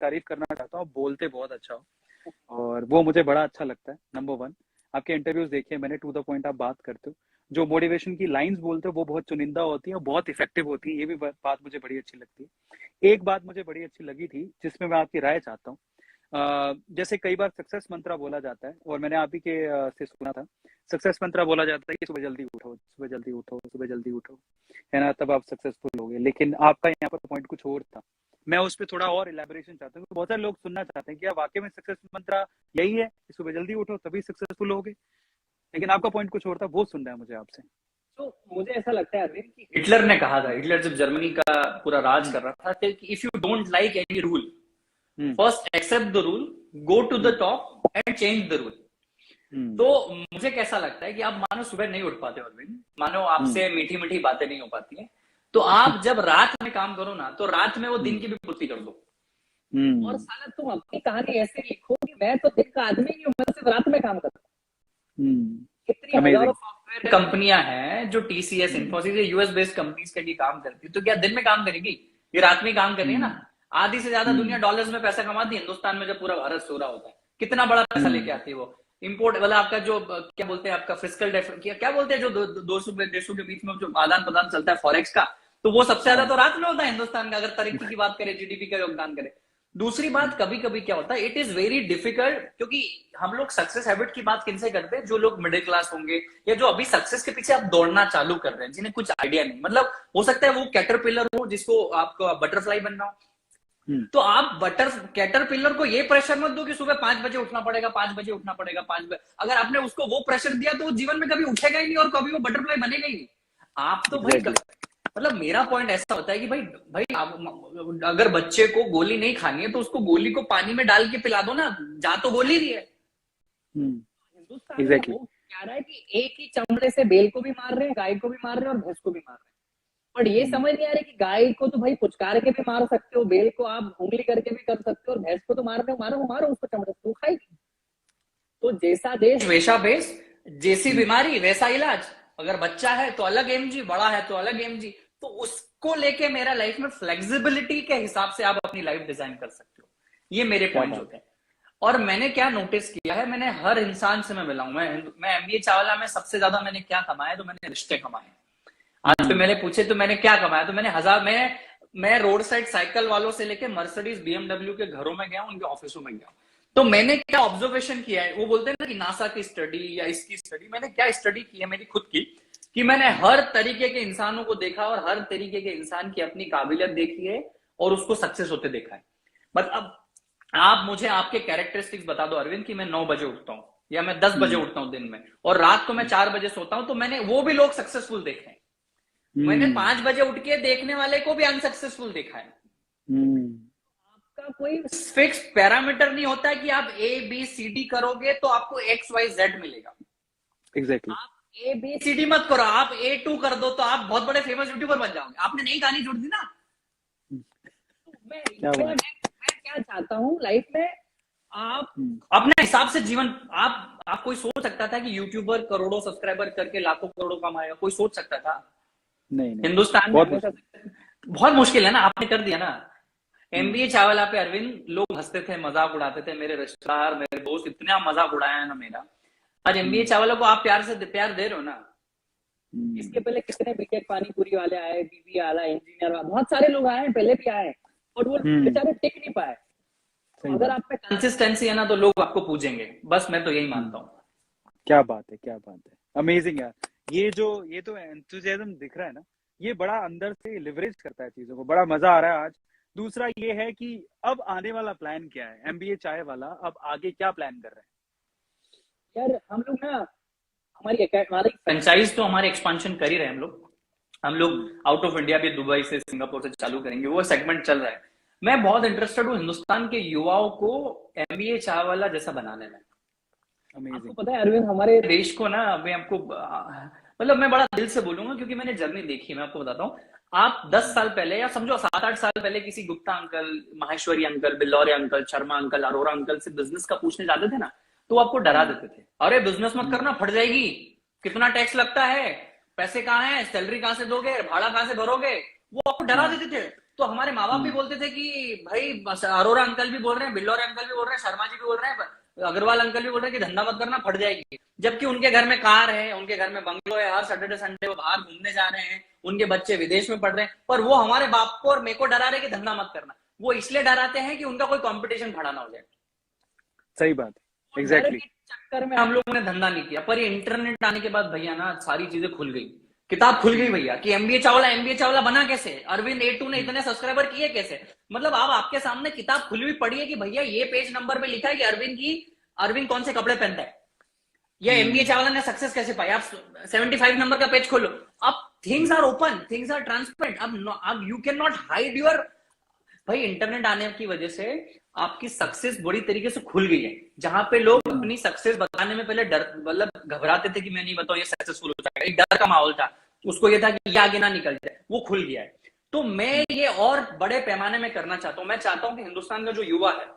तारीफ करना चाहता हूँ, बोलते बहुत अच्छा हो और वो मुझे बड़ा अच्छा लगता है। नंबर 1, आपके इंटरव्यूज देखे मैंने, टू द पॉइंट आप बात करते हो, जो मोटिवेशन की लाइंस बोलते हो वो बहुत चुनिंदा होती है और बहुत इफेक्टिव होती है, ये भी बात मुझे बड़ी अच्छी लगती है। एक बात मुझे बड़ी अच्छी लगी थी जिसमें मैं आपकी राय चाहता हूँ। जैसे कई बार सक्सेस मंत्रा बोला जाता है और मैंने आप ही के से सुना था, सक्सेस मंत्रा बोला जाता है कि सुबह जल्दी उठो, सुबह जल्दी उठो, सुबह जल्दी उठो, है ना, तब आप सक्सेसफुल होगे। लेकिन आपका यहाँ पर पॉइंट कुछ और था, मैं उस पर थोड़ा और इलेबोरेशन चाहता हूँ। बहुत सारे लोग सुनना चाहते हैं कि वाकई में सक्सेस मंत्रा यही है कि सुबह जल्दी उठो तभी सक्सेसफुल होगे, लेकिन आपका पॉइंट कुछ और था, वो सुनना है मुझे आपसे। तो मुझे ऐसा लगता है अरविंद कि हिटलर ने कहा था, हिटलर जब जर्मनी का पूरा राज कर रहा था, कि if you don't like any rule, first accept the rule, go to the top and change the rule. तो मुझे कैसा लगता है कि आप मानो सुबह नहीं उठ पाते अरविंद, मानो आपसे मीठी मीठी बातें नहीं हो पाती है, तो आप जब रात में काम करो ना, तो रात में वो दिन की भी पूर्ति कर दो। और साला तुम अपनी कहानी ऐसे लिखो कि मैं तो दिन का आदमी नहीं हूं, मैं सिर्फ रात में काम करता हूँ। कितनी हजारों सॉफ्टवेयर कंपनियां हैं जो TCS, Infosys, US based companies के लिए काम करती है, तो क्या दिन में काम करेगी? ये रात में काम कर रही है ना। आधी से ज्यादा दुनिया डॉलर्स में पैसा कमाती है, हिंदुस्तान में जब पूरा भारत सो रहा होता है, कितना बड़ा पैसा लेके आती है वो। इंपोर्ट वाला आपका जो क्या बोलते हैं, आपका फिस्कल क्या बोलते हैं, जो दो देशों के बीच में जो आदान प्रदान चलता है फॉरेक्स का, तो वो सबसे ज्यादा तो रात में होता है हिंदुस्तान का, अगर तरक्की की बात करें, जीडीपी का योगदान करें। दूसरी बात, कभी कभी क्या होता है, इट इज वेरी डिफिकल्ट, क्योंकि हम लोग सक्सेस हैबिट की बात किनसे करते हैं? जो लोग मिडिल क्लास होंगे या जो अभी सक्सेस के पीछे आप दौड़ना चालू कर रहे हैं, जिन्हें कुछ आइडिया नहीं, मतलब हो सकता है वो कैटरपिलर हो जिसको आपको बटरफ्लाई बनना हो। तो आप कैटरपिलर को ये प्रेशर मत दो कि सुबह 5 बजे उठना पड़ेगा, 5 बजे उठना पड़ेगा, 5 बजे। अगर आपने उसको वो प्रेशर दिया तो वो जीवन में कभी उठेगा ही नहीं और कभी वो बटरफ्लाई बनेगा ही नहीं। आप तो भाई मतलब मेरा पॉइंट ऐसा होता है कि भाई आप अगर बच्चे को गोली नहीं खानी है तो उसको गोली को पानी में डाल के पिला दो ना, जा तो गोली रही है। हिंदुस्तान में वो कह रहा है कि एक ही चमड़े से बेल को भी मार रहे हैं, गाय को भी मार रहे हैं और भैंस को भी मार रहे हैं, पर ये समझ नहीं आ रही कि गाय को तो भाई पुचकार के भी मार सकते हो, बेल को आप उंगली करके भी कर सकते हो, और भैंस को तो मार रहे हो, मारो उसको चमड़े से, तो खाएगी। तो जैसा देश वैसा भेष, जैसी बीमारी वैसा इलाज। अगर बच्चा है तो अलग एमजी, बड़ा है तो अलग एमजी। तो उसको लेके मेरा लाइफ में फ्लेक्सिबिलिटी के हिसाब से आप अपनी लाइफ डिजाइन कर सकते हो। ये मेरे पॉइंट्स होते हैं। और मैंने क्या नोटिस किया है, मैंने हर इंसान से मैं मिला हूं, मैं MBA चावला में सबसे ज्यादा मैंने क्या कमाया, तो मैंने रिश्ते कमाए। आज पे मैंने पूछे तो मैंने क्या कमाया, तो मैंने मैं रोड साइड साइकिल वालों से लेके मर्सिडीज BMW के घरों में गया हूं, उनके ऑफिसों में गया हूं। तो मैंने क्या ऑब्जर्वेशन किया है, वो बोलते हैं ना कि नासा की स्टडी या इसकी स्टडी, मैंने क्या स्टडी की है मेरी खुद की, कि मैंने हर तरीके के इंसानों को देखा और हर तरीके के इंसान की अपनी काबिलियत देखी है और उसको सक्सेस होते देखा है। मतलब आप मुझे आपके कैरेक्टरिस्टिक्स बता दो अरविंद, कि मैं 9 बजे उठता हूं या मैं 10 बजे उठता हूं दिन में, और रात को मैं 4 बजे सोता हूं, तो मैंने वो भी लोग सक्सेसफुल देखे हैं। मैंने 5 बजे उठ के देखने वाले को भी अनसक्सेसफुल देखा है। आपका कोई फिक्स पैरामीटर नहीं होता है कि आप ABCD करोगे तो आपको XYZ मिलेगा। एग्जैक्टली। आप ABCD मत करो, आप A2 कर दो तो आप बहुत बड़े फेमस यूट्यूबर बन जाओगे। आपने नई कहानी जोड़ दी ना। मैं क्या चाहता हूँ लाइफ में, आप अपने हिसाब से जीवन, आप कोई सोच सकता था कि यूट्यूबर करोड़ों सब्सक्राइबर करके लाखों करोड़ों कमाएगा? कोई सोच सकता था? नहीं। हिंदुस्तान में बहुत मुश्किल है ना, आपने कर दिया ना। MBA चावला पे अरविंद लोग हंसते थे, मजाक उड़ाते थे, मेरे रिश्तेदार, मेरे दोस्त इतना मजाक उड़ाया है ना मेरा। आज MBA चावला को आप प्यार दे रहे हो ना। इसके पहले कितने बीटेक पानी पूरी वाले आए, BBA वाला, इंजीनियर वाला, बहुत सारे लोग आए हैं, पहले भी आए, और वो बेचारे टिक नहीं पाए। अगर आप में कंसिस्टेंसी है ना तो लोग आपको पूछेंगे, बस मैं तो यही मानता हूँ। क्या बात है, अमेजिंग यार। ये तो एंथुसियाज्म दिख रहा है ना, ये बड़ा अंदर से लिवरेज करता है चीजों को, बड़ा मजा आ रहा है आज। दूसरा ये है कि अब आने वाला प्लान क्या है, MBA चाय वाला अब आगे क्या प्लान कर रहे हैं? यार हम लोग ना, हमारी फ्रेंचाइज तो हमारे एक्सपांशन कर ही रहे हैं हम लोग आउट ऑफ इंडिया भी, दुबई से, सिंगापुर से चालू करेंगे, वो सेगमेंट चल रहा है। मैं बहुत इंटरेस्टेड हूँ हिंदुस्तान के युवाओं को MBA चाय वाला जैसा बनाने में। आपको पता है अरविंद, हमारे देश को ना, मैं आपको मतलब मैं बड़ा दिल से बोलूंगा क्योंकि मैंने जर्नी देखी, मैं आपको बताता हूँ। आप 10 साल पहले या समझो 7-8 साल पहले किसी Gupta uncle, Maheshwari uncle, Billore uncle, Sharma uncle, Arora uncle से बिजनेस का पूछने जाते थे ना, तो आपको डरा देते थे। अरे बिजनेस मत करना, फट जाएगी, कितना टैक्स लगता है, पैसे कहाँ है, सैलरी कहाँ से दोगे, भाड़ा कहाँ से भरोगे, वो आपको डरा देते थे। तो हमारे माँ बाप भी बोलते थे कि भाई अरोरा अंकल भी बोल रहे हैं, बिल्लौर अंकल भी बोल रहे हैं, शर्मा जी भी बोल रहे हैं, अग्रवाल अंकल भी बोल रहे हैं कि धंधा मत करना, फट जाएगी। जबकि उनके घर में कार है, उनके घर में बंगलो है, हर सैटरडे संडे वो बाहर घूमने जा रहे हैं, उनके बच्चे विदेश में पढ़ रहे हैं, पर वो हमारे बाप को और मेरे को डरा रहे कि धंधा मत करना। वो इसलिए डराते हैं कि उनका कोई कंपटीशन खड़ा ना हो जाए। सही बात, एग्जैक्टली। चक्कर में हम लोगों ने धंधा नहीं किया। पर ये इंटरनेट आने के बाद भैया ना सारी चीजें खुल गई, किताब खुल गई भैया कि एमबीए चावला बना कैसे, अरविंद A2 ने इतने सब्सक्राइबर किए कैसे। मतलब अब आपके सामने किताब खुली हुई पड़ी है कि भैया ये पेज नंबर पे लिखा है कि अरविंद कौन से कपड़े पहनता है, या एमबीए चावला ने सक्सेस कैसे पाई। आप 75 नंबर का पेज खोलो, अब things are open, things are transparent. अब you can not hide your. भाई इंटरनेट आने की वजह से आपकी सक्सेस बड़ी तरीके से खुल गई है। जहां पे लोग अपनी सक्सेस बताने में पहले डर, मतलब घबराते थे कि मैं नहीं बताऊं ये सक्सेसफुल हो जाएगा, एक डर का माहौल था, उसको ये था कि ये आगे ना निकल जाए, वो खुल गया है। तो मैं ये और बड़े पैमाने में करना चाहता हूं। मैं चाहता हूं कि हिंदुस्तान का जो युवा है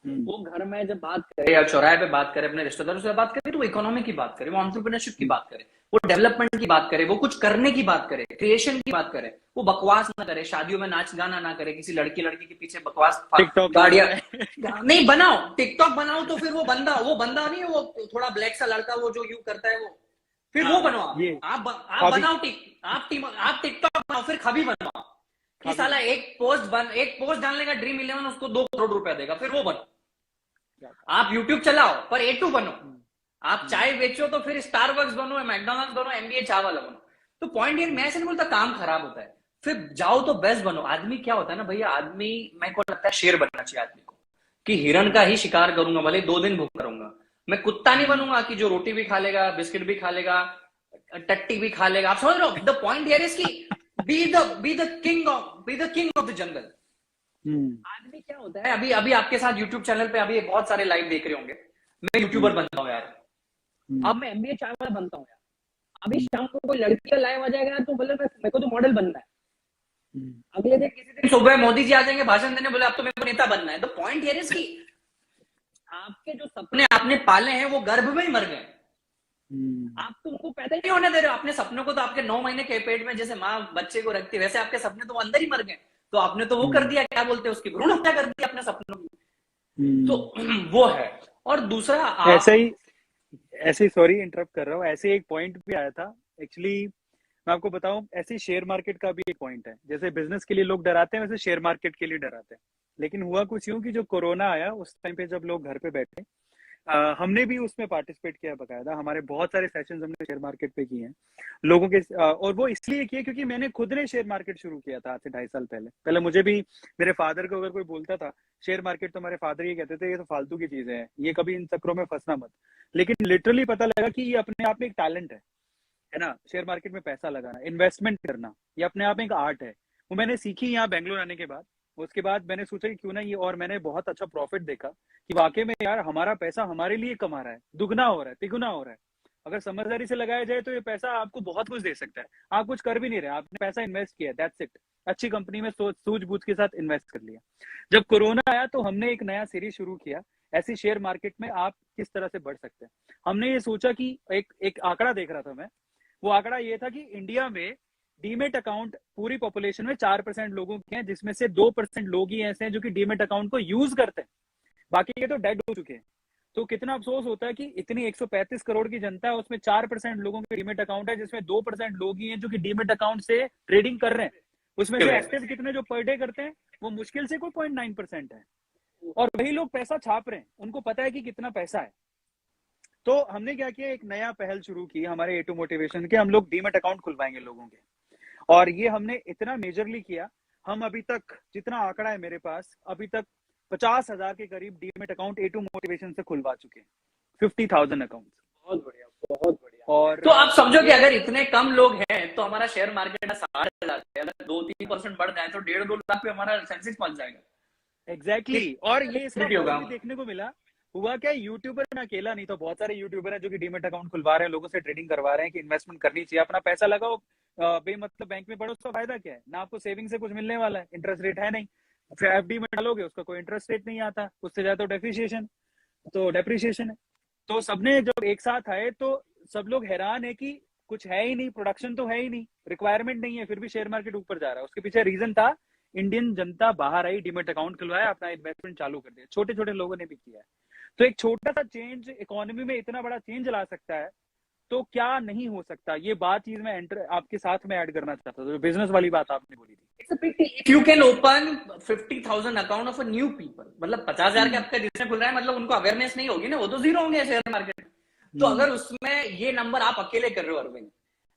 वो घर में जब बात करे या चौराहे पे बात करे, अपने रिश्तेदारों से बात करे, तो वो इकोनॉमी की बात करे, वो एंटरप्रेन्योरशिप की बात करे, वो डेवलपमेंट की बात करे, वो कुछ करने की बात करे, क्रिएशन की बात करे, वो बकवास ना करे, शादियों में नाच गाना ना करे, किसी लड़की के पीछे बकवास गाड़ियां नहीं बनाओ। टिकटॉक बनाओ तो फिर वो बंदा नहीं है, वो थोड़ा ब्लैक सा लड़का वो जो यू करता है, वो फिर वो बनवाओ। आप बनाओ आप टिकटॉक बनाओ, फिर खबी बनवाओ कि साला एक पोस्ट डालने का ड्रीम 11 उसको 2 करोड़ रुपया देगा, फिर वो बनो। आप यूट्यूब चलाओ पर A2 बनो, आप चाय बेचो तो फिर स्टारबक्स बनो, मैकडोनल्ड्स बनो, एमबीए चावला बनो। तो पॉइंट ये, मैं ऐसे नहीं बोलता काम खराब होता है, फिर जाओ तो बेस्ट बनो। आदमी क्या होता है ना भैया, आदमी मेरे को लगता है शेर बनना चाहिए आदमी को, कि हिरन का ही शिकार करूंगा, भले 2 दिन भूख करूंगा। मैं कुत्ता नहीं बनूंगा कि जो रोटी भी खा लेगा, बिस्किट भी खा लेगा, टट्टी भी खा लेगा। आप समझ रहे हो द पॉइंट हियर इज की be the king of the jungle. आदमी क्या होता है, अभी आपके साथ यूट्यूब चैनल पे अभी बहुत सारे लाइव देख रहे होंगे, मैं यूट्यूबर बनता हूँ यार, अब मैं एमबीए चावला बनता हूँ यार, अभी शाम को कोई लड़की का लाइव आ जाएगा तो बोले मेरे को तो मॉडल बनना है। अगले दिन किसी दिन सुबह मोदी जी आ जाएंगे भाषण देने, बोले अब तो मेरे को नेता बनना है। द पॉइंट हियर इज की आपके जो सपने आपने पाले हैं वो गर्भ में ही मर गए, आप तो उनको पैदा ही नहीं होने दे रहे हो। अपने सपनों को तो आपके 9 महीने के पेट में जैसे माँ बच्चे को रखती है, वैसे आपके सपने तो अंदर ही मर गए। तो आपने तो वो कर दिया, क्या बोलते हैं उसकी, भ्रूण हत्या कर दी अपने सपनों की। तो वो है। और दूसरा ऐसे ही सॉरी इंटरप्ट कर रहा हूँ, ऐसे एक पॉइंट भी आया था एक्चुअली, मैं आपको बताऊं, ऐसे शेयर मार्केट का भी एक पॉइंट है। जैसे बिजनेस के लिए लोग डराते हैं, वैसे शेयर मार्केट के लिए डराते हैं। लेकिन हुआ कुछ यूं कि जो कोरोना आया उस टाइम पे जब लोग घर पे बैठे, हमने भी उसमें पार्टिसिपेट किया बकायदा। हमारे बहुत सारे सेशंस हमने शेयर मार्केट पे किए हैं लोगों के, और वो इसलिए किए क्योंकि मैंने खुद ने शेयर मार्केट शुरू किया था आज से 2.5 साल पहले। मुझे भी मेरे फादर को अगर कोई बोलता था शेयर मार्केट, तो हमारे फादर ये कहते थे ये तो फालतू की चीजें हैं, ये कभी इन चक्करों में फंसना मत। लेकिन लिटरली पता लगा कि ये अपने आप में एक टैलेंट है ना, शेयर मार्केट में पैसा लगाना, इन्वेस्टमेंट करना, ये अपने आप में एक आर्ट है। वो मैंने सीखी यहाँ बेंगलोर आने के बाद। उसके बाद मैंने सोचा कि क्यों ना ये, और मैंने बहुत अच्छा प्रॉफिट देखा कि वाकई में यार हमारा पैसा हमारे लिए कमा रहा है, दुगना हो रहा है, तिगुना हो रहा है। अगर समझदारी से लगाया जाए तो ये पैसा आपको बहुत कुछ दे सकता है। आप कुछ कर भी नहीं रहे, आपने पैसा इन्वेस्ट किया, दैट्स इट। अच्छी कंपनी में सूझबूझ के साथ इन्वेस्ट कर लिया। जब कोरोना आया तो हमने एक नया सीरीज शुरू किया, ऐसी शेयर मार्केट में आप किस तरह से बढ़ सकते हैं। हमने ये सोचा कि एक आंकड़ा देख रहा था मैं, वो आंकड़ा ये था कि इंडिया में डीमेट अकाउंट पूरी पॉपुलेशन में 4% लोगों के हैं, जिसमें से 2% लोग ही ऐसे हैं जो कि डीमेट अकाउंट को यूज करते हैं, बाकी के तो डेड हो चुके हैं। तो कितना अफसोस होता है कि इतनी 135 करोड़ की जनता है, उसमें 4% लोगों के डीमेट अकाउंट है, जिसमें 2% लोग ही हैं जो कि डीमेट अकाउंट से ट्रेडिंग कर रहे हैं। उसमें से एक्टिव कितने जो पर डे करते हैं, वो मुश्किल से कोई 0.9% है, और वही लोग पैसा छाप रहे हैं, उनको पता है कि कितना पैसा है। तो हमने क्या किया, एक नया पहल शुरू की हमारे A2 मोटिवेशन के, हम लोग डीमेट अकाउंट खुलवाएंगे लोगों के। और ये हमने इतना मेजरली किया, हम अभी तक जितना आंकड़ा है मेरे पास, अभी तक 50,000 के करीब डीमेट अकाउंट A2 मोटिवेशन से खुलवा चुके हैं, 50,000 अकाउंट। बहुत बढ़िया, बहुत बढ़िया। और तो आप समझो कि अगर इतने कम लोग हैं तो हमारा शेयर मार्केट 60 लाख है, अगर 2-3% बढ़ जाए तो 1.5-2 लाख पे हमारा सेंसेक्स पहुंच जाएगा। एग्जैक्टली। और ये इसका देखने को मिला, हुआ क्या, यूट्यूबर में अकेला नहीं, तो बहुत सारे यूट्यूबर हैं जो कि डीमेट अकाउंट खुलवा रहे हैं, लोगों से ट्रेडिंग करवा रहे हैं कि इन्वेस्टमेंट करनी चाहिए, अपना पैसा लगाओ, बेमतलब बैंक में पड़ो, उसका फायदा क्या है ना, आपको सेविंग से कुछ मिलने वाला है, इंटरेस्ट रेट है नहीं। फिर FD में डालोगे उसका कोई इंटरेस्ट रेट नहीं आता, उससे ज्यादा तो डेप्रिसिएशन है। तो सबने जब एक साथ आए तो सब लोग हैरान है कि कुछ है ही नहीं, प्रोडक्शन तो है ही नहीं, रिक्वायरमेंट नहीं है, फिर भी शेयर मार्केट ऊपर जा रहा है। उसके पीछे रीजन था इंडियन जनता बाहर आई, डीमेट अकाउंट खुलवाया, अपना इन्वेस्टमेंट चालू कर दिया। छोटे छोटे लोगों ने भी किया है। तो एक छोटा सा चेंज इकोनॉमी में इतना बड़ा चेंज ला सकता है, तो क्या नहीं हो सकता। ये बात चीज मैं आपके साथ में ऐड करना चाहता था, जो बिजनेस वाली बात आपने बोली थी। If you can open 50,000 account of new people, मतलब 50,000 के आपका जिसने खुल रहा है, मतलब उनको अवेयरनेस नहीं होगी ना, वो तो जीरो होंगे शेयर मार्केट में। तो अगर उसमें ये नंबर आप अकेले कर रहे हो अरविंद,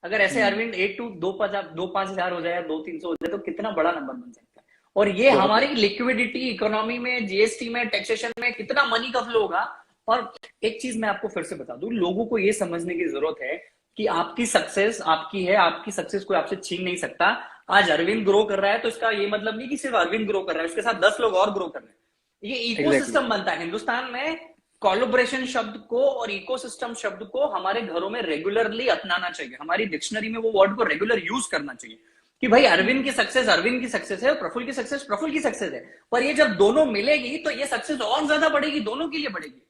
अगर ऐसे अरविंद 2-5 हजार हो जाए, 200-300 हो जाए, तो कितना बड़ा नंबर बन सकता है। और ये हमारी लिक्विडिटी इकोनॉमी में, जीएसटी में, टैक्सेशन में कितना मनी का फ्लो होगा। और एक चीज मैं आपको फिर से बता दूं, लोगों को ये समझने की जरूरत है कि आपकी सक्सेस आपकी है, आपकी सक्सेस कोई आपसे छीन नहीं सकता। आज अरविंद ग्रो कर रहा है तो इसका ये मतलब नहीं कि सिर्फ अरविंद ग्रो कर रहा है, उसके साथ 10 लोग और ग्रो कर रहे हैं। ये इकोसिस्टम बनता है। हिंदुस्तान में कोलैबोरेशन शब्द को और इकोसिस्टम शब्द को हमारे घरों में रेगुलरली अपनाना चाहिए। हमारी डिक्शनरी में वो वर्ड को रेगुलर यूज करना चाहिए कि भाई अरविंद की सक्सेस अरविंद की सक्सेस है, प्रफुल्ल की सक्सेस प्रफुल्ल की सक्सेस है। पर ये जब दोनों मिलेगी तो ये सक्सेस और ज्यादा बढ़ेगी, दोनों के लिए बढ़ेगी।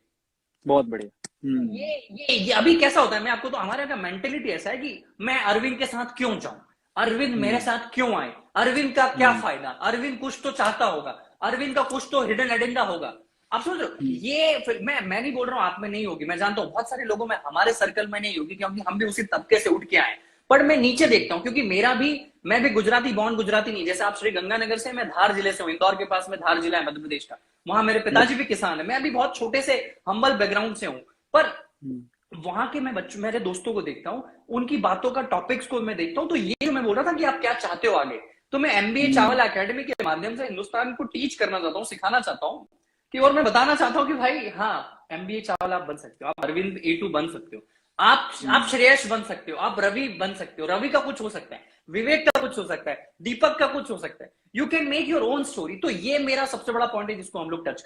बहुत बढ़िया। ये अभी कैसा होता है, मैं आपको तो, हमारा का मेंटेलिटी ऐसा है कि मैं अरविंद के साथ क्यों जाऊं, अरविंद मेरे साथ क्यों आए, अरविंद का क्या फायदा, अरविंद कुछ तो चाहता होगा, अरविंद का कुछ तो हिडन एजेंडा होगा। आप समझ रहे हो? ये फिर मैं नहीं बोल रहा हूं आप में नहीं होगी, मैं जानता हूं बहुत सारे लोगों में, हमारे सर्कल में नहीं होगी, क्योंकि हम भी उसी तबके से उठ के आए। पर मैं नीचे देखता हूं, क्योंकि मैं भी गुजराती बॉर्न गुजराती नहीं, जैसे आप श्री गंगानगर से, मैं धार जिले से हूं, इंदौर के पास में धार जिला है मध्य प्रदेश का। वहां मेरे पिताजी भी किसान है, मैं भी बहुत छोटे से हम्बल बैकग्राउंड से हूं। पर वहां के मैं बच्चों, मेरे दोस्तों को देखता हूं, उनकी बातों का टॉपिक्स को मैं देखता हूं। तो ये जो मैं बोल रहा था कि आप क्या चाहते हो आगे, तो मैं एमबीए चावला एकेडमी के माध्यम से हिंदुस्तान को टीच करना चाहता हूँ, सिखाना चाहता हूँ कि, और मैं बताना चाहता हूँ कि भाई हाँ, एमबीए चावला आप बन सकते हो, आप अरविंद A2 बन सकते हो, आप श्रेयस बन सकते हो, आप रवि बन सकते हो, रवि का कुछ हो सकता है, विवेक का कुछ हो सकता है, दीपक का कुछ हो सकता है। You can make your own story. तो ये मेरा सबसे बड़ा पॉइंट है जिसको हम लोग टच